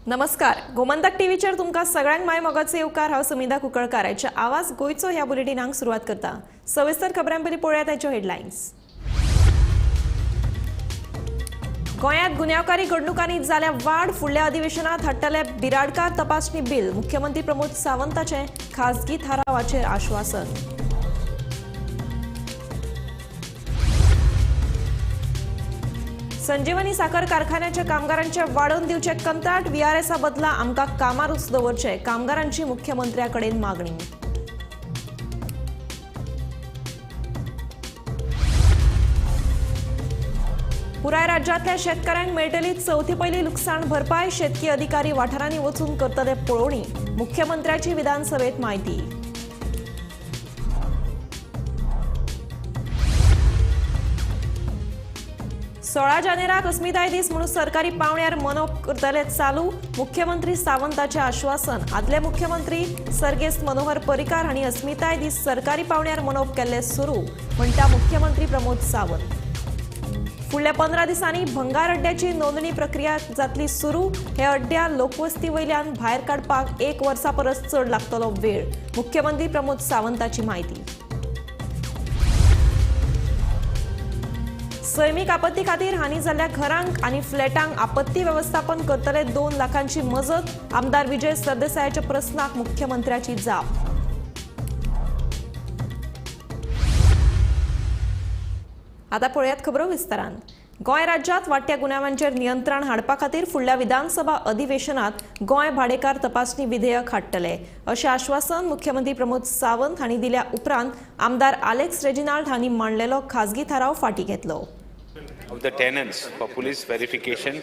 नमस्कार, गोमंतक टीव्हीचेर तुमकां सगळ्यांक माय मोगाचो येवकार। हांव सुमिधा कुंकळकाराचे आवाज गोयचो ह्या बुलेटिनाक सुरवात करता। सविस्तर खबरां पयलीं पळोवया ताच्यो हेडलायन्स। गोंयांत गुन्यांवकारी घडणुकांनी जाल्या वाड, फुडल्या अधिवेशनात हाडटले बिराडकार तपासणी बिल। मुख्यमंत्री प्रमोद सावंताचें खासगी थारावाचेर आश्वासन। संजीवनी साखर कारखान्याच्या कामगारांचे वाडोवन दिवचे कंत्राट। VRS बदला आमकां कामारूच दवरचे, कामगारांची मुख्यमंत्र्याकडेन मागणी। पुराय राज्यांतल्या शेतकऱ्यांक मेळटली चौथी पयली लुकसाण भरपाय। शेतकी अधिकारी वाठारांनी वचून करतले पळोवणी। मुख्यमंत्र्याची विधानसभेत म्हायती। 16 जानेराक अस्मिताय दीस म्हणून सरकारी पावण्यार मनोवप करतले चालू। मुख्यमंत्री सावंताचे आश्वासन। आदले मुख्यमंत्री सर्गेस्त मनोहर पर्रीकार हांणी अस्मिताय दीस सरकारी पावण्यार मनोवप केल्ले सुरू, म्हणटा मुख्यमंत्री प्रमोद सावंत। फुडल्या 15 दिसांनी भंगार अड्ड्याची नोंदणी प्रक्रिया जातली सुरू। हे अड्ड्या लोकवस्ती वयल्यान भायर काडपाक 1 वर्सा परस चड लागतलो वेळ। मुख्यमंत्री प्रमोद सावंताची म्हायती। सैमीक आपत्ती खातीर हानी जाल्ल्या घरांक आनी फ्लॅटांक आपत्ती वेवस्थापन करतले 2 लाखांची मजत। आमदार विजय सरदेसायाच्या प्रस्नाक मुख्यमंत्र्याची जाप। आता पळयात खबरो विस्तारान। गोंय राज्यांत वाडट्या गुन्यांवांचेर नियंत्रण हाडपा खातीर फुडल्या विधानसभा अधिवेशनात गोंय भाडेकार तपासणी विधेयक हाडटले, अशें आश्वासन मुख्यमंत्री प्रमोद सावंत हांणी दिल्या उपरांत आमदार आलेक्स रेजिनाल्ड हांणी मांडलेलो खासगी थाराव फाटीं घेतलो। Of the tenants for police verification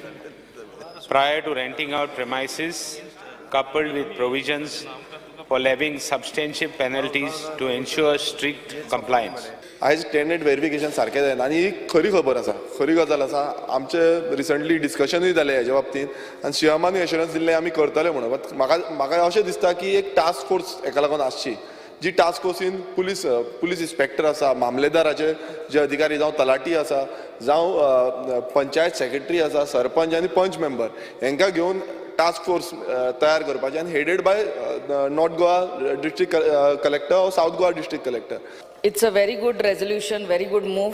prior to renting out premises, coupled with provisions for levying substantial penalties to ensure strict compliance. आज टेनंट व्हेरिफिकेशन सारकें जायना आनी ही खरी खबर आसा, खरी गजाल आसा। आमचे रिसंटली डिस्कशनूय जालें हेच्या बाबतींत आनी सीएमानूय एश्युरन्स दिल्लें आमी करतले म्हणून। बट म्हाका अशें दिसता की एक टास्क फोर्स हेका लागून आसची, जी टास्क फोर्सीन पुलीस इन्स्पेक्टर आसा, मामलेदाराचे जे अधिकारी जावं तलाटी आसा, जावं पंचायत सेक्रेटरी आसा, सरपंच आनी पंच मेंबर हांकां घेवन टास्क फोर्स तयार करपाचें आनी headed by north Goa district collector और south Goa district collector. It's a very good resolution, very good move.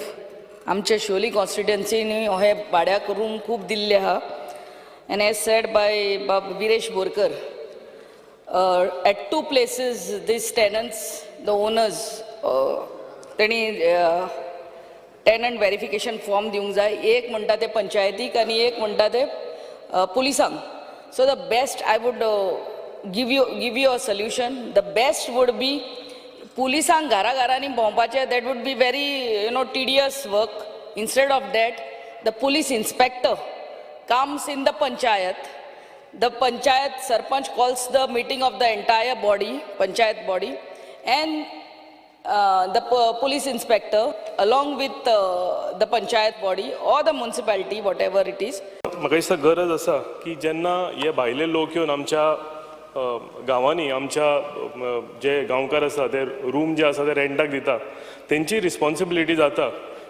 आमचे शोली कॉन्स्टिट्युएन्सीनी हे भाड्याक रूम खूब दिल्ले आहा। And as said by Viresh Borkar, at 2 places these tenants, the owners, तेणी टेनंट व्हेरिफिकेशन फॉर्म दिवंक जाय। एक म्हणटा ते पंचायतीक आनी एक म्हणटा ते पुलिसांक। So the best I would give you a solution. The best would be पुलिसांक घरांनी भोंवपाचें। That would be very tedious work. Instead of that the police inspector comes in the panchayat. The panchayat sarpanch calls the meeting of the entire body, panchayat body, and the police inspector along with the panchayat body or the municipality, whatever it is. म्हाका दिसता गरज आसा की जेन्ना हे भायले लोक येवन आमच्या गांवांनी आमच्या जे गांवकार आसा ते रूम जे आसा ते रेंटाक दिता, तेंची रिस्पॉन्सिबिलिटी जाता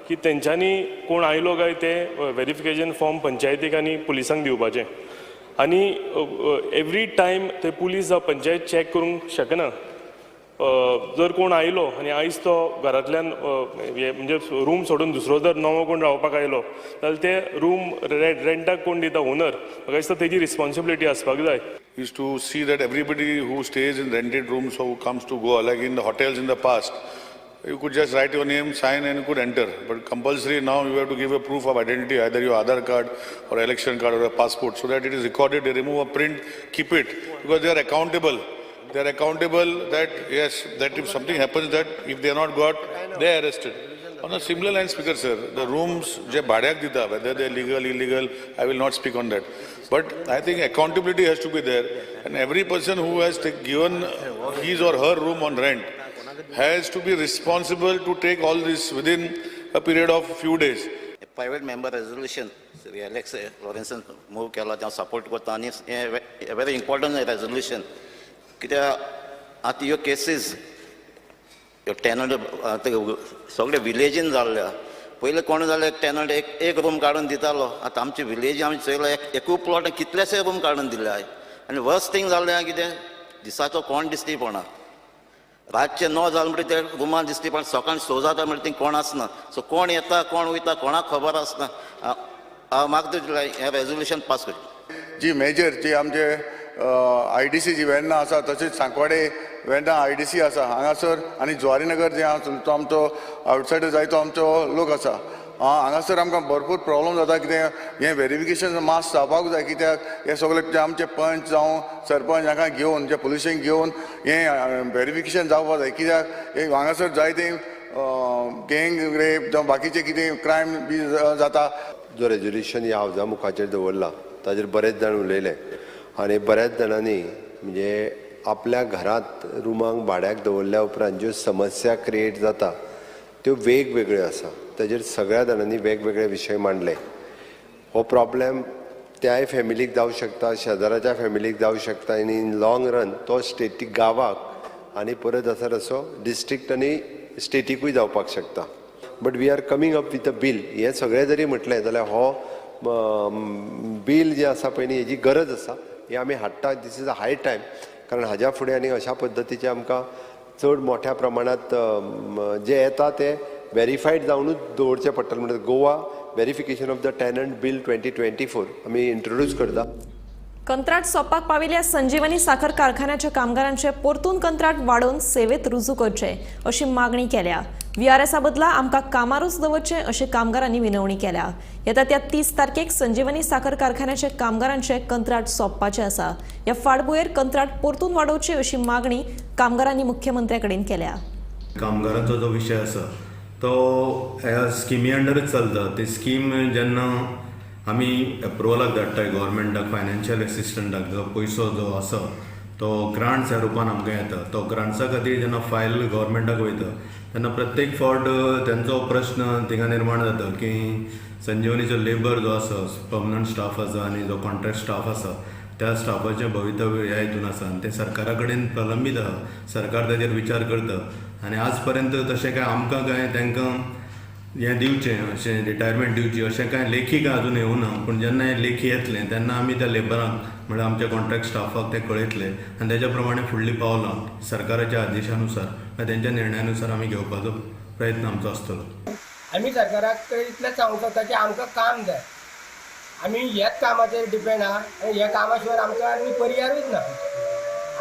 की तेंच्यांनी कोण आयलो काय ते व्हेरिफिकेशन फॉर्म पंचायतीक आनी पुलिसांक दिवपाचें। आनी एवरी टायम ते पुलीस जावं पंचायत चॅक करूंक शकना। जर कोण आयलो आनी आयज तो घरांतल्यान म्हणजे रूम सोडून दुसरो जर नवो कोण रावपाक आयलो जाल्यार ते रूम रेंटाक कोण दिता ओनर, म्हाका दिसता तेजी रिस्पॉन्सिबिलिटी आसपाक जाय। Is to see that everybody who stays in rented rooms or who comes to Goa, like in the hotels in the past, you could just write your name, sign, and you could enter. But compulsory now you have to give a proof of identity, either your Aadhaar card or election card or a passport, so that it is recorded. They remove a print, keep it, because they are accountable. They are accountable that yes, that if something happens, that if they are not got, they are arrested. On a similar line, Speaker sir, the rooms je bhadyak dita, whether they are legal, illegal, I will not speak on that. But I think accountability has to be there, and every person who has given his or her room on rent has to be responsible to take all this within a period of few days. A private member resolution, Sri Alex Lawrenson move केला त्या support करता आणि a very important resolution. कित्याक आतां ह्यो cases ह्यो tenant सगळे विलेजीन जाल्ल्या पयलीं कोण जालें टॅनंट एक रूम काडून दितालो, आतां आमचे विलेजी आमी चयलो एकूय प्लॉट कितलेशे रूम काडून दिले आय. आनी वर्स्ट थिंग जाल्लें आहा कितें, दिसाचो कोण दिसती पडना, रातचे 9 जाले म्हणटा ते रुमान दिसती पण सकाळी 6 जाता म्हणटा ती कोण आसना. सो कोण येता कोण वयता कोणाक खबर आसना. म्हाका हें रेजोल्युशन पास करचें. जी मेजर जी आमचे IDC जी वेर्ना आसा, तशेंच सांकवाडे वेर्ना IDC आसा हांगासर, आनी जुवारीनगर जे आसा तो आमचो आवटसायडर जायतो आमचो लोक आसा. हांगासर आमकां भरपूर प्रॉब्लम जाता. कितें हें व्हेरिफिकेशन मास जावपाक जाय, कित्याक हे सगळे जे आमचे पंच जावं सरपंच हाका घेवन जे पुलिशेक घेवन हें व्हेरिफिकेशन जावपाक जाय. कित्याक हांगासर जायते गँग रेप जावं बाकीचे कितें क्रायम बी जाता. जो रेजोल्युशन ह्या हावजा मुखाचेर दवरला ताजेर बरेच जाण उलयले आनी बऱ्याच जाणांनी म्हणजे आपल्या घरांत रुमांक भाड्याक दवरल्या उपरांत ज्यो समस्या क्रिएट जाता त्यो वेगवेगळ्यो आसा. ताजेर सगळ्या जाणांनी वेगवेगळे विशय मांडले. हो प्रॉब्लेम त्याय फॅमिलीक जावं शकता, शेजाराच्या फॅमिलीक जावं शकता, आनी इन लॉंग रन तो स्टेटीक गांवाक आनी परत आसा तसो डिस्ट्रिक्ट आनी स्टेटीकूय जावपाक शकता. But we are coming up with a bill. हें सगळें जरी म्हटलें जाल्यार हो बील जें आसा पळय न्ही हेजी गरज आसा. हें आमी हाडटा. This is a high time. कारण हाज्या फुडें आनी अशा पद्दतीचे आमकां चड मोठ्या प्रमाणांत जे येता ते व्हेरीफायड जावनूच दवरचें पडटलें. म्हणजे Goa verification of the tenant bill 2024 आमी इंट्रोड्यूस करता. कंत्राट सोंपपाक पाविल्ल्या संजीवनी साखर कारखान्याच्या कामगारांचे परतून कंत्राट वाडोवन सेवेत रुजू करचे अशी मागणी केल्या. VRSा बदला आमकां कामारूच दवरचे अशी कामगारांनी विनवणी केल्या. येता त्या 30 तारखेक संजीवनी साखर कारखान्याचे कामगारांचे कंत्राट सोंपपाचे आसा. ह्या फाटभुंयेर कंत्राट परतून वाडोवचे अशी मागणी कामगारांनी मुख्यमंत्र्या कडेन केल्या. कामगारांचो जो विशय आसा तो ह्या स्किमी अंडरच चलता. ती स्कीम जेन्ना आमी एप्रुवलाक धाडटाय गव्हर्मेंटाक फायनान्शियल एसिस्टंटाक, जो पयसो जो आसा तो ग्रांट्स ह्या रुपान आमकां येता. तो ग्रांट्सा खातीर जेन्ना फायल गव्हर्मेंटाक वयता तेन्ना प्रत्येक फावट तेंचो प्रश्न थिंगा निर्माण जाता की संजीवनीचो लेबर जो आसा, पर्मनंट स्टाफ आसा आनी जो कॉन्ट्रॅक्ट स्टाफ आसा त्या स्टाफाचें भवितव्य ह्या हितून आसा आनी तें सरकारा कडेन प्रलंबीत आसा. सरकार ताजेर विचार करता आनी आज पर्यंत तशें काय आमकां काय तांकां हें दिवचें अशें रिटायरमेंट दिवची अशें कांय लेखी काय अजून येवना. पूण जेन्ना हें लेखी येतलें तेन्ना आमी त्या लेबरांक म्हणल्यार आमच्या कॉन्ट्रॅक्ट स्टाफाक तें कळयतले आनी तेज्या प्रमाणे फुडलीं पावलां सरकाराच्या आदेशानुसार तेंच्या निर्णयानुसार आमी घेवपाचो प्रयत्न आमचो आसतलो. आमी सरकाराक इतलेंच सांगूंक सोदता की आमकां काम जाय. आमी ह्याच कामाचेर डिपेंड आहा आनी ह्या कामा शिवाय आमकां आनी पर्यायूच ना.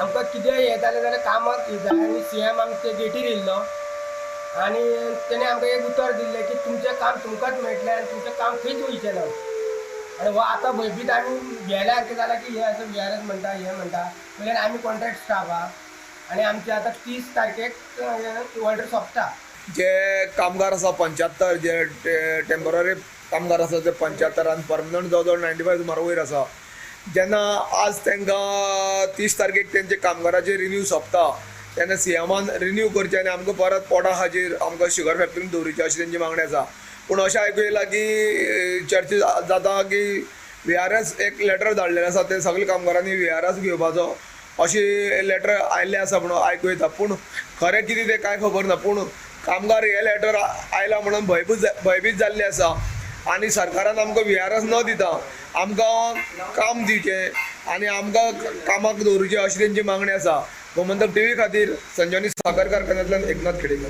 आमकां कितेंय हें जालें जाल्यार कामाक जाय. आनी CM आमचे गेटीर येयल्लो आनी तेणें आमकां एक उतर दिल्लें की तुमचें काम तुमकांच मेळटलें आनी तुमचें काम खंयच वयचें ना. आनी हो आतां भयभीत आमी गेल्यार कितें जालां की हे असो VRS म्हणटा हें म्हणटा. पयलीं आमी कॉन्ट्रॅक्ट स्टाफ आहा आनी आमचे आतां 30 तारखेक ऑर्डर सोंपता. जे कामगार आसा 75, जे टेम्पररी कामगार आसा ते 75 आनी परमनंट जवळ जवळ 95 सुमार वयर आसा. जेन्ना आज तांकां 30 तारखेक तेंचे कामगाराचे रिन्यू सोंपता तेन्ना CMान रिन्यू करचें आनी आमकां परत पोटा खातीर आमकां शुगर फॅक्टरीन दवरची अशी तेंची मागणी आसा. पूण अशें आयकूं येयलां की चर्चा जाता की VRS एक लेटर धाडलेलें आसा ते सगळे कामगारांनी VRS घेवपाचो अशी लेटर आयिल्लें आसा म्हणून आयकूं येता. पूण खरें कितें तें कांय खबर ना. पूण कामगार हे लेटर आयला म्हणून भयभीत जाल्ले आसा आनी सरकारान आमकां VRS न दिता आमकां काम दिवचें आनी आमकां कामाक दवरचें अशी तेंची मागणी आसा. गोमंतक TV खातीर संजीवनी साखर कारखान्यांतल्यान एकनाथ खेडेकर.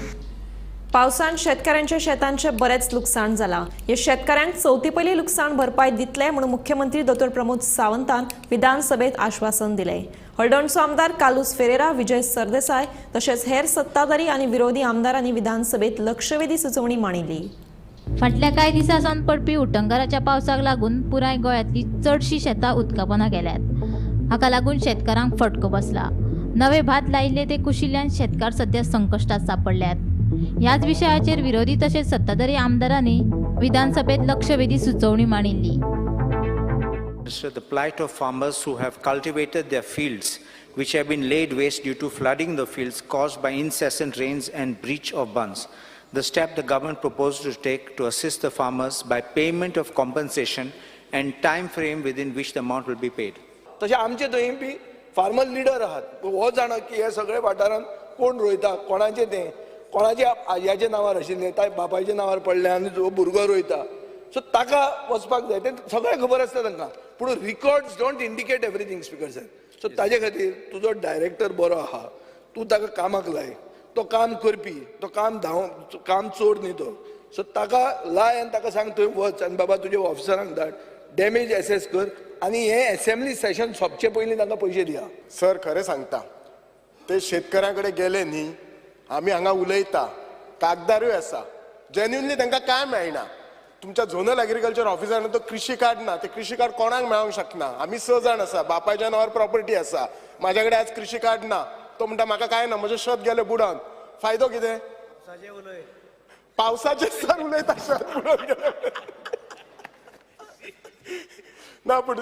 पावसान शेतकऱ्यांच्या शेतांचे बरेच लुकसाण जालां. ह्या शेतकऱ्यांक चवथी पयली लुकसाण भरपाय दितले म्हणून मुख्यमंत्री डॉ. प्रमोद सावंतान विधानसभेत आश्वासन दिलें. हळदणचो आमदार कालूस फेरेरा, विजय सरदेसाय तशेंच हेर सत्ताधारी आनी विरोधी आमदारांनी विधानसभेत लक्षवेधी सुचोवणी मांडिल्ली. फाटल्या कांय दिसांसावन पडपी उटंगाराच्या पावसाक लागून पुराय गोंयांतली चडशी शेतां उदकापोंदा गेल्यात. हाका लागून शेतकारांक फटको बसला. नवे भात लायिल्ले ते कुशिल्ल्यान शेतकार सध्या संकश्टात सापडल्यात. ह्याच विशयाचेर विरोधी तशेंच सत्ताधारी आमदारांनी विधानसभेत लक्षवेधी सुचोवणी मांडिल्ली. The plight of farmers who have cultivated their fields which have been laid waste due to flooding the fields caused by incessant rains and breach of bunds. The step the government proposed to take to assist the farmers by payment of compensation and time frame within which the amount will be paid. तशें आमचे थंय बी farmer leader आहात. हो जाणा की हे सगळे वाठारांत कोण रोयता, कोणाचें तें कोणाच्या आज्याच्या नांवार आशिल्लें बापायच्या नांवार पडलें आनी जो भुरगो रोयता सो ताका वचपाक जाय तें सगळें खबर आसता तांकां पूण records don't indicate everything speaker साहेब सो ताजे खातीर तुजो डायरेक्टर बरो आहा तूं ताका कामाक लाय तो काम करपी तो काम चोर न्ही तो सो ताका लाय आनी ताका सांग थंय वच आनी बाबा तुज्या ऑफिसरांक धाड डॅमेज एसेस कर आनी हें असेंब्ली सेशन सोंपचे पयलीं तांकां पयशे दिया. सर खरें सांगता ते शेतकऱ्यां कडेन गेले न्ही आमी हांगा उलयता कागदारूय आसा जेन्युनली तांकां काय मेळना. तुमच्या झोनल एग्रीकल्चर ऑफिसरान तो कृषी कार्ड ना ते कृषी कार्ड कोणाक मेळोंक शकना. आमी 6 जाण आसा बापायच्या नांवार प्रॉपर्टी आसा म्हाज्या कडेन आज कृषी कार्ड ना तो म्हणटा म्हाका काय ना म्हजें शेत गेलें बुडावन फायदो कितें पावसाचे सर उलयता शेत बुडोवन गेलें ना पूण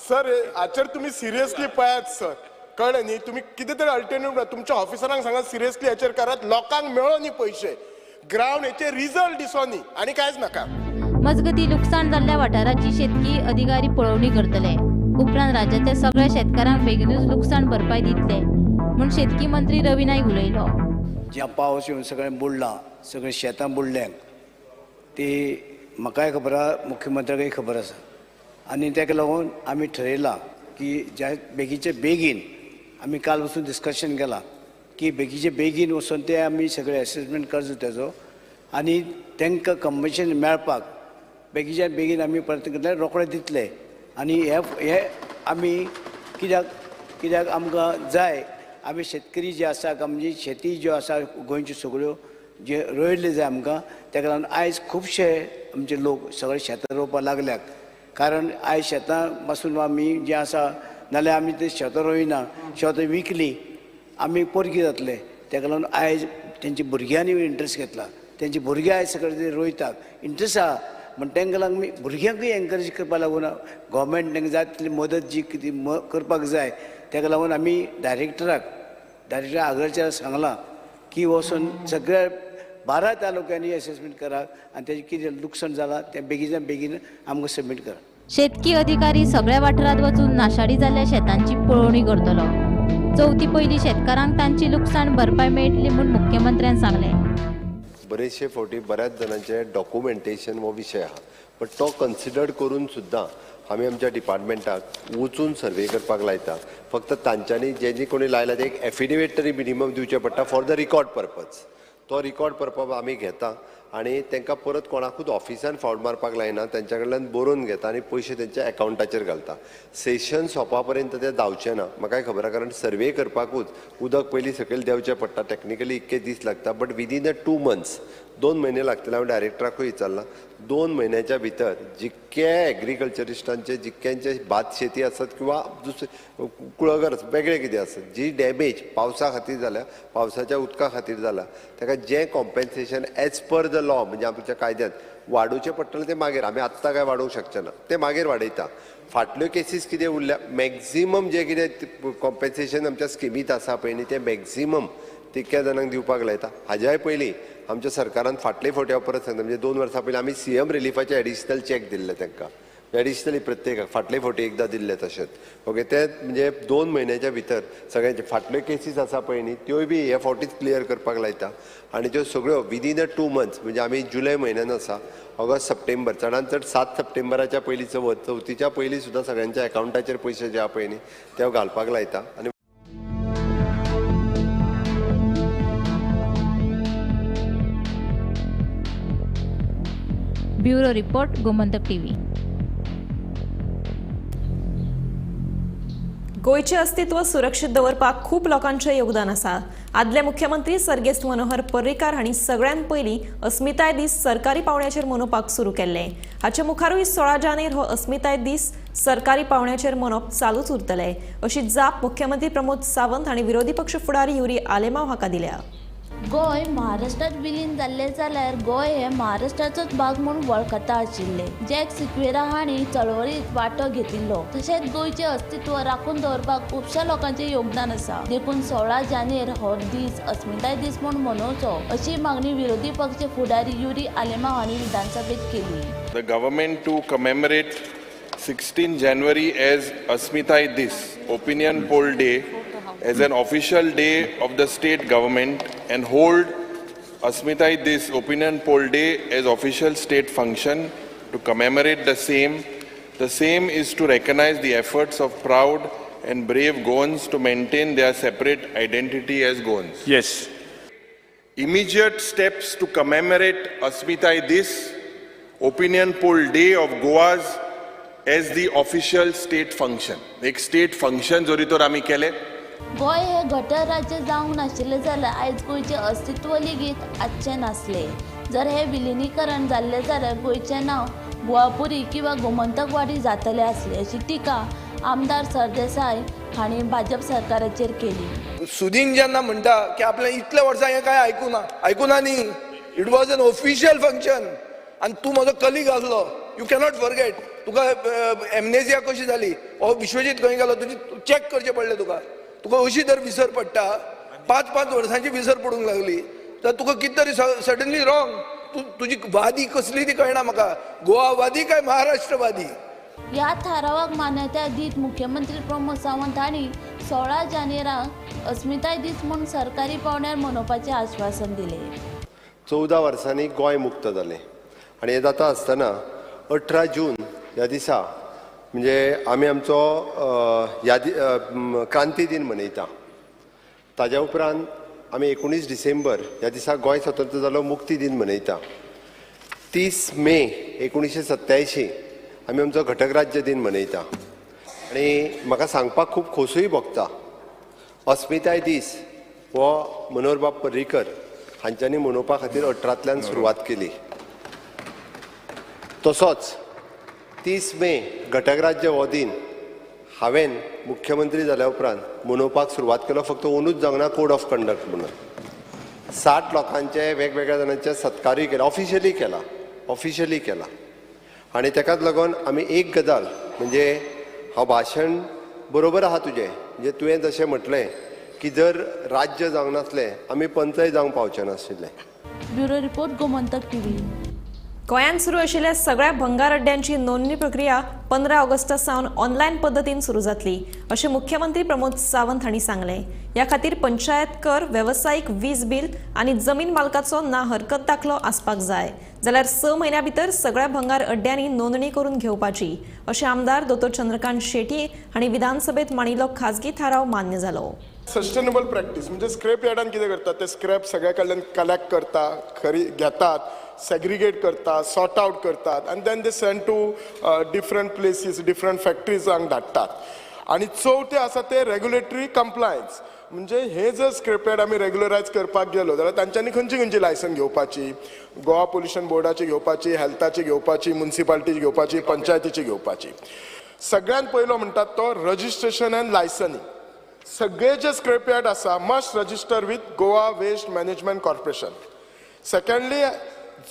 सर हाचेर तुमी सिरियसली पळयात सर कळ्ळें न्ही तुमी कितें तरी अल्टरनेटीव तुमच्या ऑफिसरांक सांगात सिरियसली हेचेर करात लोकांक मेळो न्ही पयशे ग्रावंड हेचे रिजल्ट दिसो न्ही आनी कांयच नाका. मजगती लुकसाण जाल्ल्या वाठाराची शेतकी अधिकारी पळोवणी करतले. उपरांत राज्याच्या सगळ्या शेतकारांक बेगीनूच लुकसाण भरपाय दितले म्हूण शेतकी मंत्री रवी नाईक उलयलो. ज्या पावस येवन सगळें बुडलां सगळें शेतां बुडल्यांक ती म्हाकाय खबर आसा मुख्यमंत्र्याकय खबर आसा आनी ताका लागून आमी थारायलां की ज्या बेगीचे बेगीन आमी काल वचून डिस्कशन केलां की बेगीचे बेगीन वचून ते आमी सगळे असेसमेंट करचो तेजो आनी तांकां कम्पन्सेशन मेळपाक बेगीच्या बेगीन आमी प्रयत्न करतले रोखडे दितले आनी हे आमी कित्याक आमकां जाय आमी शेतकरी जे आसा आमची शेती ज्यो आसा गोंयच्यो सगळ्यो जे रोयल्ले जाय आमकां ताका लागून आयज खुबशे आमचे लोक सगळे शेतां रोवपाक लागल्यात कारण आयज शेतां पासून आमी जे आसा नाल्यार आमी ते शेतां रोयना शेतां विकली आमी पोरगी जातले ताका लागून आयज तेंच्या भुरग्यांनी इंट्रस्ट घेतला तेंचे भुरगे आयज सगळे ते रोयतात इंट्रस्ट आहा म्हण तांकां लागून आमी भुरग्यांकूय एनकरेज करपा लागून गोवोरमेंट तांकां जाय तितली मदत जी कितें करपाक जाय ताका लागून आमी डायरेक्टर आग्रचार सांगलां की वचून सगळ्या 12 तालुक्यांनी असेसमेंट करात आनी तेजें कितें लुकसाण जालां तें बेगीच्यान बेगीन आमकां सबमीट करा. शेतकी अधिकारी सगळ्या वाठारांत वचून नाशाडी जाल्ल्या शेतांची पळोवणी करतलो. चवथी पयलीं शेतकारांक तांची लुकसाण भरपाय मेळटली म्हूण मुख्यमंत्र्यान सांगलें. बरेचशे फावटी बऱ्याच जणांचे डॉक्युमेंटेशन हो विशय आहा बट तो कन्सिडर करून सुद्दां आमी आमच्या डिपार्टमेंटाक वचून सर्वे करपाक लायता. फक्त तांच्यांनी जे कोणी लायला ते एक एफिडेविट तरी मिनिमम दिवचें पडटा फॉर द रिकॉर्ड पर्पज. तो रिकॉर्ड पर्पज आमी घेता आनी तांकां परत कोणाकूच ऑफिसान फावट मारपाक लायना तांच्या कडल्यान बरोवन घेता आनी पयशे तेंच्या अकावंटाचेर घालता. सेशन सोंपा पर्यंत तें जावचें ना म्हाकाय खबर आहा कारण सर्वे करपाकूच उदक पयलीं सकयल देंवचें पडटा टॅक्निकली इतके दीस लागता बट विदीन 2 months 2 म्हयने लागतले. हांव डायरेक्टराकूय विचारलां 2 म्हयन्याच्या भितर जितके एग्रीकल्चरिस्टांचे जितक्यांचे भात शेती आसत किंवा दुसरे कुळगर वेगळे कितें आसत जी डॅमेज पावसा खातीर जाल्या पावसाच्या उदका खातीर जाला ताका जें compensation as per the law म्हणजे आमच्या कायद्यांत वाडोवचें पडटलें तें मागीर आमी आत्तां काय वाडोवंक शकचे ना तें मागीर वाडयता. फाटल्यो केसीस कितें उरल्या मॅक्झिमम जें कितें कॉम्पेन्सेशन आमच्या स्किमींत आसा पळय न्ही तें मॅक्झिमम तितक्या जाणांक दिवपाक लायता. हाज्याय पयलीं आमच्या सरकारान फाटले फावटी हांव परत सांगता म्हणजे 2 वर्सां पयलीं आमी CM रिलीफाचे एडिशनल चॅक दिल्ले तांकां एडिशनली प्रत्येकाक फाटले फावटी एकदां दिल्ले तशेंच ओके ते म्हणजे 2 म्हयन्याच्या भितर सगळ्यांचे फाटल्यो केसीस आसा पळय न्ही त्योय बी हे फावटीच क्लियर करपाक लायता आनी त्यो सगळ्यो विदीन 2 months म्हणजे आमी जुलय म्हयन्यान आसा ऑगस्ट सप्टेंबर चडांत चड 7 सप्टेंबराच्या पयलीं चवथीच्या पयलीं सुद्दां सगळ्यांच्या अकावंटाचेर पयशे जे आहा पळय न्ही ते घालपाक लायता. आनी ब्युरो रिपोर्ट गोमंतक टीव्ही. गोयचे अस्तित्व सुरक्षीत दवरपाक खूप लोकांचें योगदान आसा. आदले मुख्यमंत्री सर्गेस्त मनोहर पर्रीकार हांणी सगळ्यांत पयलीं अस्मिताय दीस सरकारी पावंड्याचेर मनोवपाक सुरू केल्ले. हाचे मुखारूय 16 जानेर हो अस्मिताय दीस सरकारी पावंड्याचेर मनोवप चालूच उरतले अशी जाप मुख्यमंत्री प्रमोद सावंत हांणी विरोधी पक्ष फुडारी युरी आलेमाव हाका दिल्या. गोंय महाराष्ट्रात विलीन जाल्ले जाल्यार गोंय हे महाराष्ट्राचोच भाग म्हणून वळखता आशिल्ले. जॅक सिक्वेरा हांणी चळवळीत वांटो घेतिल्लो तशेंच गोंयचें अस्तित्व राखून दवरपाक खुबश्या लोकांचें योगदान आसा. देखून 16 जानेर हो दीस अस्मिताय दीस म्हणून मनोवचो अशी मागणी विरोधी पक्ष फुडारी युरी आलेमाव हांणी विधानसभेत केली. The government to commemorate 16 January as Asmitai Dis, opinion poll day, as an official day of the state government and hold Asmitai this opinion poll day as official state function to commemorate the same. The same is to recognize the efforts of proud and brave Goans to maintain their separate identity as Goans. Yes. Immediate steps to commemorate Asmitai this opinion poll day of Goa's as the official state function. एक state function जोरी तो आमी केले. गोंय हे gutter राज्य जावंक नाशिल्लें जाल्यार आयज गोंयचें अस्तित्व लेगीत आजचें नासलें. जर हे विलिनीकरण जाल्लें जाल्यार गोंयचें नांव गोवापुरी किंवा गोमंतकवाडी जातलें आसलें अशी टिका आमदार सरदेसाय हांणी भाजप सरकाराचेर केली. सुदीन जेन्ना म्हणटा की आपल्या इतल्या वर्सां हें काय आयकुना न्ही. It was an official function आनी तूं म्हजो कलीग आसलो. You cannot forget. तुका एमनेजिया कशी जाली हो विश्वजीत खंय गेलो तुजी चॅक करचें पडलें तुका अशी जर विसर पडटा 5-5 वर्सांची विसर पडूंक लागली तर तुका कितें तरी सडनली रॉंग. तुजी वादी कसली ती कळना म्हाका. गोवावादी काय महाराष्ट्रवादी. ह्या थारावाक मान्यताय दीत मुख्यमंत्री प्रमोद सावंत हांणी 16 जानेराक अस्मिताय दीस म्हूण सरकारी पावण्यार मनोवपाचें आश्वासन दिलें. 14 वर्सांनी गोंय मुक्त जालें आनी हें जाता आसतना 18 जून ह्या दिसा म्हणजे आमी आमचो क्रांती दिन मनयता. ताज्या उपरांत आमी 19 डिसेंबर ह्या दिसा गोंय स्वतंत्र जालो मुक्ती दिन मनयता. 30 मे 1987 आमी आमचो घटक राज्य दिन मनयता. आनी म्हाका सांगपाक खूब खोसूय भोगता. अस्मिताय दीस हो मनोहरबाब पर्रीकर हांच्यांनी मनोवपा खातीर 18तल्यान सुरवात केली. तसोच 30 मे घटक राज्य हो दिन हांवें मुख्यमंत्री जाल्या उपरांत मनोवपाक सुरवात केलो. फक्त ओनूच जावंक ना कोड ऑफ कंडक्ट म्हणून. 60 लोकांचे वेगवेगळ्या जाणांचे सत्कारूय केला. ऑफिशियली केला आनी तेकाच लागून आमी एक गजाल म्हणजे हांव भाशण बरोबर आहा तुजें. म्हणजे तुवें जशें म्हटलें की जर राज्य जावंक नासलें आमी पंचय जावंक पावचे नाशिल्ले. Bureau report Gomantak TV. गोंयांत सुरू आशिल्ल्या सगळ्या भंगार अड्ड्यांची नोंदणी प्रक्रिया 15 ऑगस्टा सावन ऑनलायन पद्दतीन सुरू जातली अशें मुख्यमंत्री प्रमोद सावंत हांणी सांगलें. ह्या खातीर पंचायत कर, वेवसायीक वीज बील आनी जमीन मालकाचो ना हरकत दाखलो आसपाक जाय. जाल्यार 6 म्हयन्या भितर सगळ्या भंगार अड्ड्यांनी नोंदणी करून घेवपाची अशें आमदार दोतोर चंद्रकांत शेट्टी हांणी विधानसभेत मांडिल्लो खाजगी थाराव मान्य जालो. सस्टेनेबल प्रॅक्टीस म्हणजे स्क्रॅप यार्डान कितें करतात ते स्क्रॅप सगळ्या कडल्यान कलेक्ट करता, खरी घेतात, सेग्रिगेट करतात, सॉर्ट आउट करतात आनी then they send to different places, different फॅक्टरीजांक धाडटात. आनी चवथें आसा ते रेग्युलेटरी कंप्लायन्स. म्हणजे हे जर स्क्रॅप यार्ड आमी रेग्युलरायज करपाक गेलो जाल्यार तांच्यांनी खंयची लायसन घेवपाची. गोवा पोल्युशन बोर्डाची घेवपाची, हेल्थाची घेवपाची, म्युनिसिपालिटीची घेवपाची, पंचायतीची घेवपाची. सगळ्यात पयलो म्हणटात तो रजिस्ट्रेशन एंड लायसनिंग. सगळे जे स्क्रॅप यार्ड आसा must register with Goa waste management corporation. Secondly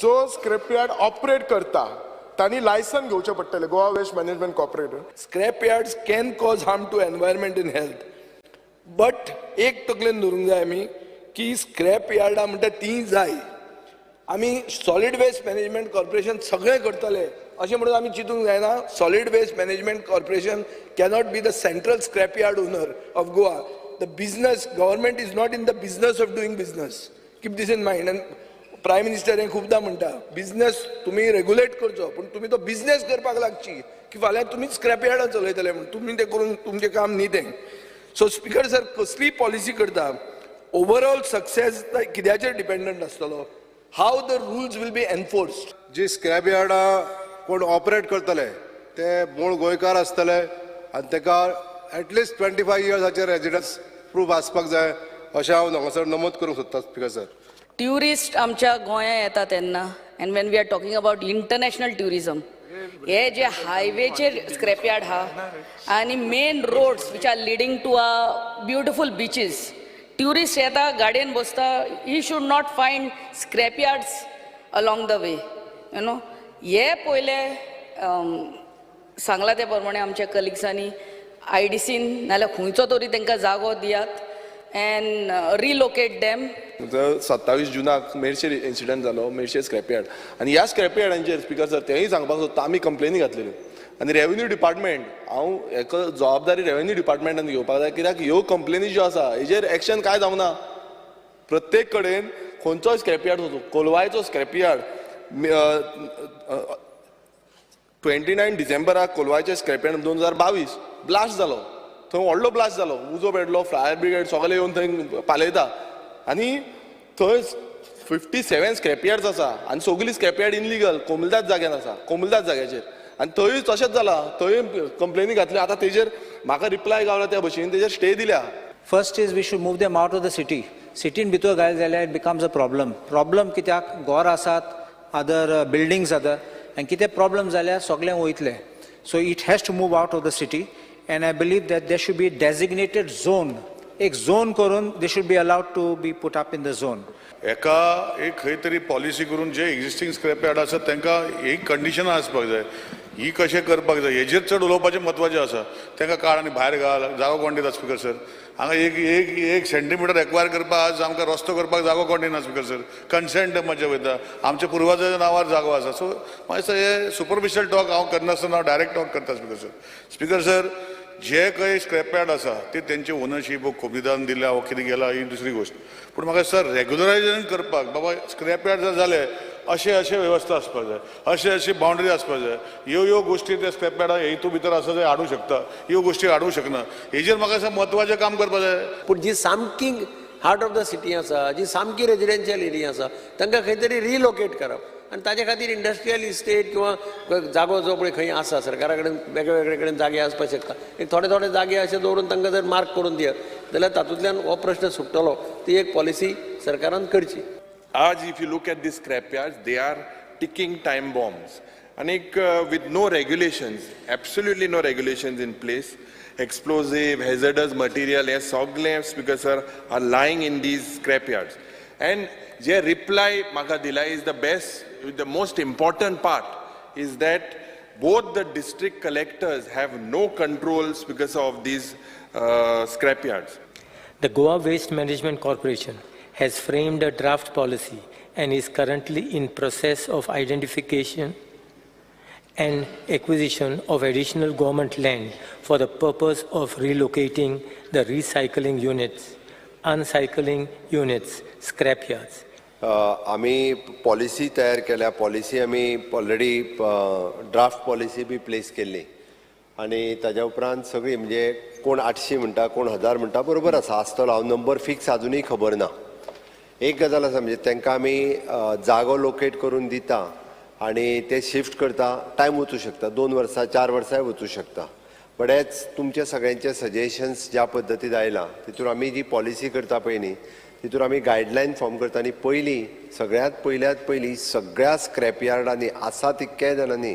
जो स्क्रॅप यार्ड ऑपरेट करता तांणी लायसन घेवचें पडटलें Goa waste management corporation. Scrap yards can cause harm to environment in health. But एक तकलेन दवरूंक जाय आमी की स्क्रॅप यार्डां म्हणटा ती जाय. आमी सॉलिड वेस्ट मॅनेजमेंट कॉर्पोरेशन सगळें करतले अशें म्हणून आमी चिंतूंक जायना. Solid waste management corporation cannot be the central scrap yard owner of Goa. The business government is not in the business of doing business. Keep this in mind. आनी prime minister हें खुबदां म्हणटा बिझनस तुमी रेग्युलेट करचो पूण तुमी तो business करपाक लागची की फाल्यां तुमी स्क्रॅप यार्डां चलयतले म्हणून तुमी तें करून तुमचें काम न्ही तें. सो स्पीकर सर कसली पॉलिसी करता ओवरऑल सक्सेस कित्याचेर डिपेंडंट आसतलो. How the rules will be enforced. जी स्क्रॅप यार्डां कोण ऑपरेट करतले ते मूळ गोंयकार आसतले आनी ताका एटलिस्ट 25 इयर्साचेर रेजिडन्स प्रूफ आसपाक जाय अशें हांव हांगासर नमूद करूंक सोदता स्पीकर सर. ट्युरिस्ट आमच्या गोंया येता तेन्ना and when we are talking about international tourism हे जे हायवेचेर स्क्रॅप यार्ड आहा आनी main roads which are leading to a beautiful beaches. Tourist येता गाडयेन बसता he should not find scrap yards along the way you know. हे पयले सांगला ते प्रमाणे आमच्या कलिग्सांनी IDCन नाल्यार खंयचो तरी तांकां जागो दियात अँड रिलोकेट देम. 27 जुनाक मेरशे इन्सिडंट जालो, मेरशे स्क्रॅप यार्ड. आनी ह्या स्क्रॅप यार्डांचेर स्पीकर सर तेंय सांगपाक सोदता आमी कंप्लेनी घातलेल्यो. आनी रेव्हेन्यू डिपार्टमेंट हांव हेका जबाबदारी रेव्हेन्यू डिपार्टमेंटान घेवपाक जाय कित्याक ह्यो कंप्लेनी ज्यो आसा हेजेर एक्शन कांय जावना. प्रत्येक कडेन खंयचोय स्क्रॅपयार्ड कोलवायचो स्क्रॅपयार्ड 29 डिसेंबराक कोलवायचे स्क्रॅपयार्ड 2022 ब्लास्ट जालो. थंय व्हडलो ब्लास्ट जालो, उजो पेटलो, फायर ब्रिगेड सगळे येवन थंय पालयता आनी थंय 57 स्क्रॅपयार्ड्स आसा आनी सगळी स्क्रॅपयार्ड इनलिगल कोमुलदाद जाग्यान आसा, कोमुलदाद जाग्याचेर. आनी थंय तशेंच जाला, थंय कंप्लेनी घातली. आतां तेजेर म्हाका रिप्लाय गावला त्या भशेन तेजेर स्टे दिल्या. First is we should move them out of the city. City भितर घाल जाल्यार it becomes a problem. Problem कित्याक घोर आसात, other buildings other, and कितें problem जाल्यार सगळें वयतलें. So it has to move out of the city, and I believe that there should be a designated zone. एक zone करून they should be allowed to be put up in the zone. एका एक खंय तरी policy करून जे existing scrap yard आसा तांकां एक कंडिशनां आसपाक जाय. ही कशें करपाक जाय हेजेर चड उलोवपाचें म्हत्वाचें आसा. तांकां काड आनी भायर घाल, जागो कोण दिता स्पिकर सर? हांगा एक सेंटीमीटर एक्वायर करपाक आज आमकां रस्तो करपाक जागो कोण दिना स्पिकर सर? कन्सेंट मजा वयता. आमच्या पुर्वजाच्या नांवार जागो आसा. सो म्हाका हे सुपरफिशियल टॉक हांव करनासतना हांव डायरेक्ट टॉक करता स्पिकर सर. स्पिकर सर, जे काही स्क्रॅप यार्ड आसा ते तेंचे ओनरशीप खोबीदान दिल्या वो कितें गेला ही दुसरी गोष्ट. पूण म्हाका सर रेग्युलरायझेशन करपाक बाबा स्क्रॅप यार्ड जर जाले अशें वेवस्था आसपाक जाय, अशी बाउंड्री आसपाक जाय. ह्यो गोश्टी त्या स्क्रॅप यार्डा हेतू भितर आसा ते हाडूंक शकता, ह्यो गोश्टी हाडूंक शकना. हेजेर म्हाका असं म्हत्वाचें काम करपाक जाय. पूण जी सामकी हार्ट ऑफ द सिटी आसा, जी सामकी रेजिडेन्शियल एरिया आसा तांकां खंय तरी रिलोकेट करप आनी ताजे खातीर इंडस्ट्रियल इस्टेट किंवा जागो जो पळय खंय आसा सरकारा कडेन वेगळे कडेन जागे आसपाक शकता. एक थोडे जागे अशे दवरून तांकां जर मार्क करून दियत जाल्यार तातूंतल्यान हो प्रश्न सुट्टलो. ती एक पॉलिसी सरकारान करची. आज if you look at these scrapyards, they are ticking time bombs. And with no regulations, absolutely no regulations in place, explosive, hazardous material, yes, sogle speakers are lying in these scrapyards. And their reply, Maka Dila, is the best, the most important part is that both the district collectors have no controls because of these scrapyards. The Goa Waste Management Corporation has framed a draft policy and is currently in process of identification and acquisition of additional government land for the purpose of relocating the recycling units, uncycling units, scrapyards. आम्ही policy तयार केल्या. Policy आम्ही already draft policy बी place केल्ली आणि ताज्या उपरांत सगळी म्हणजे कोण 800 म्हणटा, कोण 1000 म्हणटा, बरोबर आसा आसतलो. हांव नंबर फिक्स अजूनही खबर ना. एक गजाल आसा म्हणजे तांकां आमी जागो लोकेट करून दिता आनी ते शिफ्ट करता. टायम वचूं शकता, 2 वर्सां 4 वर्सांय वचूं शकता. बट हेच तुमचे सगळ्यांचे सजेशन्स ज्या पद्दतीन आयला तितून आमी जी पॉलिसी करता पळय न्ही तितून आमी गायडलायन फॉर्म करता. आनी सगळ्यात पयलीं सगळ्या स्क्रॅप यार्डांनी आसा तितक्याय जाणांनी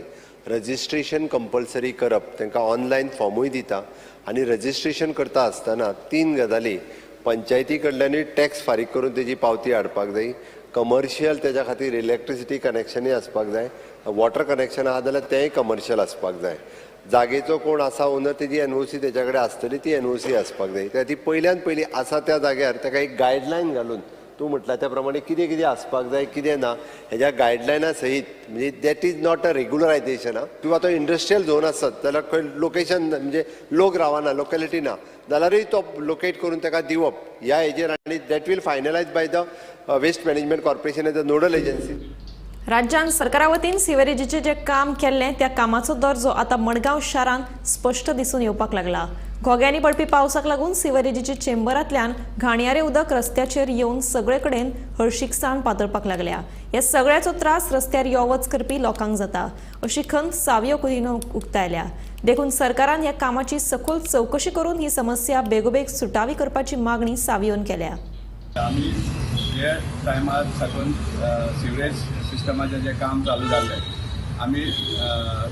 रजिस्ट्रेशन कंपल्सरी करप. तांकां ऑनलायन फॉर्मूय दिता आनी रजिस्ट्रेशन करता आसतना 3 गजाली. पंचायती कडल्यानूय टॅक्स फारीक करून तेजी पावती हाडपाक जाय. कमर्शियल तेज्या खातीर इलेक्ट्रिसिटी कनेक्शनूय आसपाक जाय. वॉटर कनेक्शन आहा जाल्यार तेंय कमर्शियल आसपाक जाय. जागेचो कोण आसा ओनर तेजी एनओसी तेच्या कडेन आसतली, ती एनओसी आसपाक जाय. त्या ती पयल्यान पयली आसा त्या जाग्यार ताका एक गायडलायन घालून तूं म्हटला त्या प्रमाणे कितें आसपाक जाय कितें ना हेज्या गायडलायना सहीत. म्हणजे that is not a regularisation. किंवा तो इंडस्ट्रियल झोन आसत जाल्यार खंय लोकेशन म्हणजे लोक रावना, लोकेलिटी ना जाल्यारूय तो लोकेट करून ताका दिवप ह्या हेजेर. आनी that will finalise by the waste management corporation as a nodal agency. राज्यान सरकारा वतीन सिवेरेजीचे जे काम केल्ले त्या कामाचो दर्जो आता मडगांव शारांत स्पष्ट दिसून येवपाक लागला. घोग्यांनी पडपी पावसाक लागून सिवेरेजीचे चेंबरांतल्यान घाणयारे उदक रस्त्याचेर येवन सगळे कडेन हळशिकसाण पातळपाक लागल्या. हे सगळ्याचो त्रास रस्त्यार यो वच करपी लोकांक जाता अशी खंत सावियो कुदिनो उक्तायल्या. देखून सरकारान ह्या कामाची सखोल चवकशी करून ही समस्या बेगोबेग सुटावी करपाची मागणी सावियोन केल्या. आमी हे टायमार साकून सिवरेज सिस्टमाचें जें काम चालू जाल्लें आमी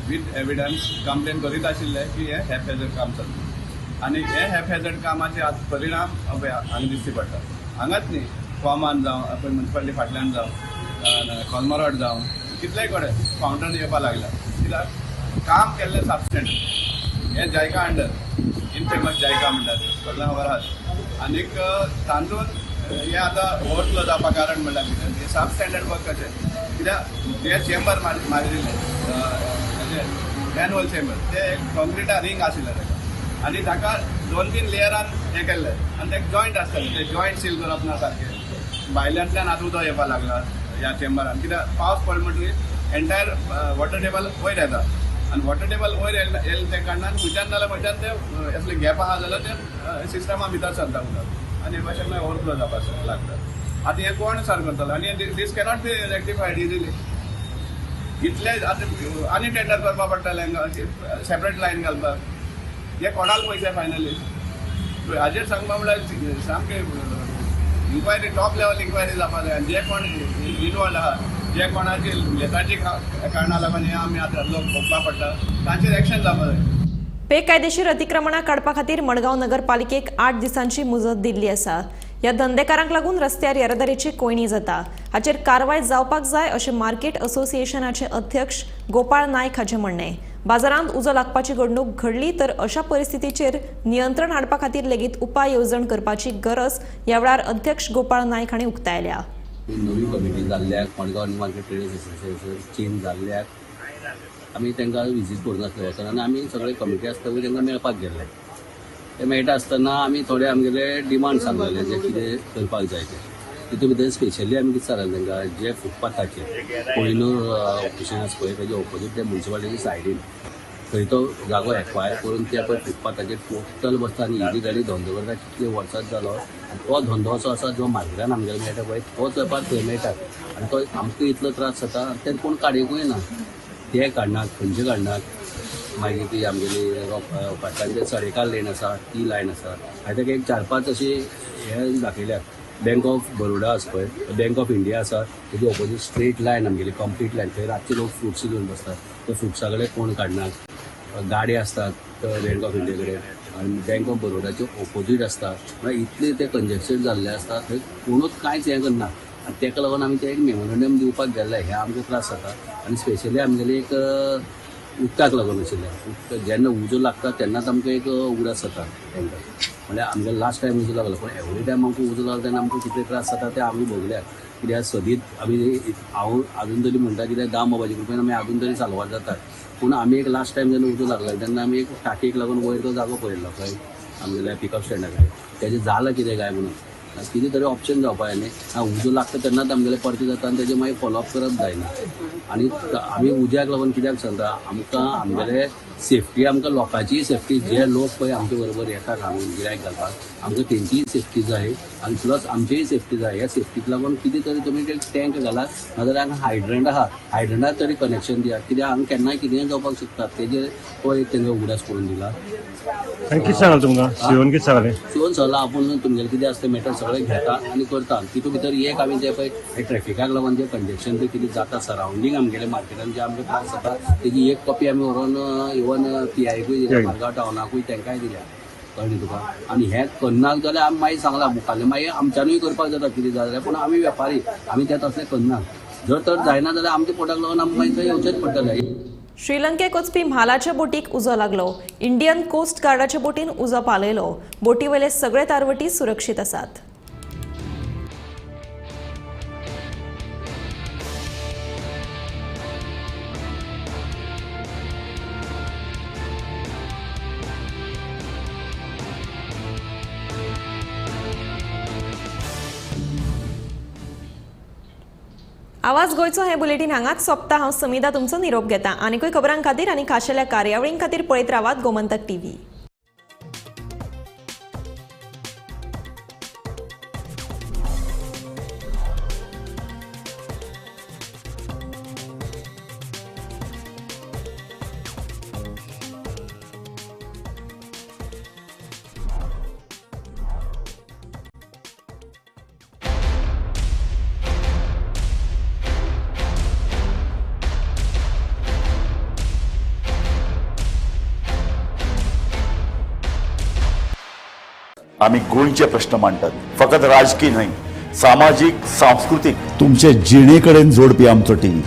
वीथ एविडन्स कंप्लेन करीत आशिल्ले की हे हॅप हॅझर्ड काम चल्लां आनी हे हॅप हॅझर्ड कामाचे आज परिणाम हांगा दिश्टी पडटा. हांगाच न्ही फॉर्मान जावं आपण म्युन्सिपालिटी फाटल्यान जावं कॉलमरोड जावं कितलेय कडेन फावंटन येवपाक लागला. कित्याक काम केल्लें सबस्टँडर्ड हे जायका अंडर इनफेमस जायका म्हणटात सगळ्यां वरात आनीक तातूंत हे आतां ओवरफ्लो जावपा कारण म्हणल्यार कितें हे सब स्टँडर्ड वर्क कशें कित्याक हे चेंबर मारिल्ले मॅन्युअल चेंबर ते कॉन्क्रिटा रिंग आशिल्लें ताका आनी ताका 2-3 लेयरान हें केल्लें आनी तेका जॉयंट आसताले ते जॉयंट सील करप ना सारकें भायल्यांतल्यान आतां उदक येवपाक लागला ह्या चेंबरान, कित्याक पावस पडलो म्हणटकीर एंटायर वॉटर टेबल वयर येता आनी वॉटर टेबल वयर येयले त्या कारणान खंयच्यान नाल्यार खंयच्यान ते असले गॅप आहा जाल्यार ते सिस्टमा भितर सरता उदक आनी हे भाशेन मागीर ओवरफ्लो जावपाक लागता. आतां हें कोण सार करतलो आनी दीस कॅनॉट बी रेक्टिफायड इजिली. इतले आतां आनी टेंडर करपाक पडटलें सेपरेट लायन घालपाक. हे कोणाल पयशे फायनली हाजेर सांगपा म्हळ्यार सामकें इन्क्वायरी टॉप लेवल इन्क्वायरी जावपा जाय. आनी जे कोण इनवॉल्ड आहा, जे कोणाची लेखाची कारणां लागून हे आमी आतां लोक भोगपा पडटा, तांचेर एक्शन जावपा जाय. बेकायदेशीर अतिक्रमणां काडपा खातीर मडगांव नगरपालिकेक 8 दिसांची मुजत दिल्ली आसा. ह्या धंदेकारांक लागून रस्त्यार येरादारीची कोयणी जाता, हाचेर कारवाय जावपाक जाय अशें मार्केट असोसिएशनाचे अध्यक्ष गोपाळ नायक हाचें म्हणणें. बाजारांत उजो लागपाची घडणूक घडली तर अशा परिस्थितीचेर नियंत्रण हाडपा खातीर लेगीत उपाय येवजण करपाची गरज ह्या वेळार अध्यक्ष गोपाळ नायक हांणी उक्तायल्या. नवी कमिटी जाल्ल्याक Madgaon market traders association change जाल्ल्याक आमी तांकां विजीट करूनासले वचून आनी आमी सगळे कमिटी आसता पळय तांकां मेळपाक गेल्ले. ते मेळटा आसतना आमी थोडे आमगेले डिमांड सांगलेले जे कितें करपाक जाय ते. तितून भितर स्पेशली आमी कितें सांगलें तांकां जे फुटपाथाचेर कोहिनूर ऑफिसान आसा पळय तेजे ऑपोजीट ते म्युन्सिपालिटी सायडीन थंय तो जागो एक्वायर करून ते पळय फुटपाथाचेर टोटल बसता आनी इलिगली धंदो करता कितले वर्सांच जालो. आनी तो धंदो असो आसा जो मार्केटान आमगेलो मेळटा पळय तोच वेपार थंय मेळटा आनी तो आमकां इतलो त्रास जाता आनी तें कोण काडयूंकूय ना. ते काडनात खंयचे काडनात. मागीर ती आमगेली फाटल्यान सडेकाल लेन आसा ती लायन आसा. हांवें ताका एक 4-5 अशी हे दाखयल्यात. बँक ऑफ बरोडा आसा पळय, बँक ऑफ इंडिया आसा तेजी ऑपोजीट स्ट्रेट लायन आमगेली कंप्लीट लायन. थंय रातचे लोक फ्रुट्स घेवन बसतात. ते फ्रुट्सा कडेन कोण काडनात. गाडी असतात बँक ऑफ इंडिया कडेन आनी बँक ऑफ बरोडाचे ऑपोजीट आसता. म्हळ्यार इतले ते कंजेस्टेड जाल्ले आसता थंय कोणूच कांयच हें करना. आनी तेका लागून आमी ते एक मेमोरेंडम दिवपाक गेल्ले. हे आमकां त्रास जाता आनी स्पेशली आमगेले एक उदकाक लागून आशिल्ले. जेन्ना उजो लागता तेन्नाच आमकां एक उगडास जाता तांकां. म्हळ्यार आमगे लास्ट टायम उजो लागलो पूण एवरी टायम आमकां उजो लागलो तेन्ना आमकां कितले त्रास जाता ते आमी भोगल्यात. कित्याक सदीत आमी हांव आजून तरी म्हणटा कित्याक 10 मोबायलाच्या कृपेन आमी आजून तरी चालवार जातात. पूण आमी एक लास्ट टायम जेन्ना उजो लागलो तेन्ना आमी एक टाकयेक लागून वयर तो जागो पळयल्लो खंय आमगेल्या पिकअप स्टँडा कडेन. तेजें जालां कितें काय म्हणून कितें तरी ऑप्शन जावपा जाय न्ही. उजो लागता तेन्नाच आमगेले परती जाता आनी तेजें मागीर फॉलोअप करप जायना. आनी आमी उज्याक लागून कित्याक सांगता आमकां आमगेले सेफ्टी आमकां लोकांची सेफ्टी जे लोक पळय आमचे बरोबर येतात हांगा गिरायक घालपाक आमकां तेंचीय सेफ्टी जाय आनी प्लस आमचीय सेफ्टी जाय. ह्या सेफ्टीक लागून कितें तरी तुमी टँक घालात नाजाल्यार हांगा हायड्रंट आहा हायड्रंटाक तरी कनेक्शन दियात. कित्याक हांगा केन्नाय कितेंय जावपाक शकता. तेजेर पळय तेंगे उगडास करून दिला. आनी कितें सांगलें तुमकां शिवून कितें सांगलें शिवून सल्ला आपूण तुमगेलें कितें आसता मॅटर सगळें घेता आनी करता. तितून भितर एक आमी जे पळय ट्रॅफिकाक लागून जे कंजेक्शन ते कितें जाता सरावंडींग आमगेले मार्केटान जे आमकां त्रास जाता तेजी एक कॉपी आमी व्हरोन इवन PIकूय दिल्या मारगांव टावनाकूय तांकांय दिल्या. कळ्ळें तुका. आनी हें करनाक जाल्यार आमी मागीर सांगलां मुखाल्लें मागीर आमच्यानूय करपाक जाता कितें जाल्यार. पूण आमी वेपारी आमी तें तसलें करनात. जर तर जायना जाल्यार आमच्या पोटाक लागून आमकां मागीर थंय येवचेंच पडटलें. श्रीलंकेक वचपी म्हालाच्या बोटीक उजो लागलो. इंडियन कोस्ट गार्डाच्या बोटीन उजो पालयलो. बोटीवेले सगळे तारवटी सुरक्षीत आसात. आवाज गोयचो हे बुलेटिन हांगाच सोंपता. हांव समिधा तुमचो निरोप घेता. आनीकूय खबरां खातीर आनी खाशेल्या कार्यावळीं खातीर पळयत रावात गोमंतक TV. आम्ही गोंयचे प्रश्न मांडटात. फकत राजकीय न्हय सामाजिक सांस्कृतिक तुमचे जिणेकडेन जोडपी आमचो टीव्ही.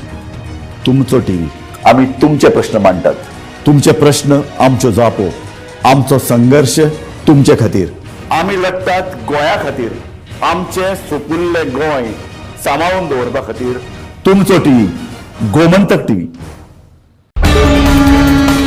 तुमचो टीव्ही. आम्ही तुमचे प्रश्न मांडटात. तुमचे प्रश्न आमच्यो जापो. आमचो संघर्ष तुमचे खातीर. आम्ही लढटात गोंया खातीर. आमचे सोपुल्ले गोंय सांबाळून दवरपा खातीर. तुमचो टीव्ही गोमंतक टीव्ही.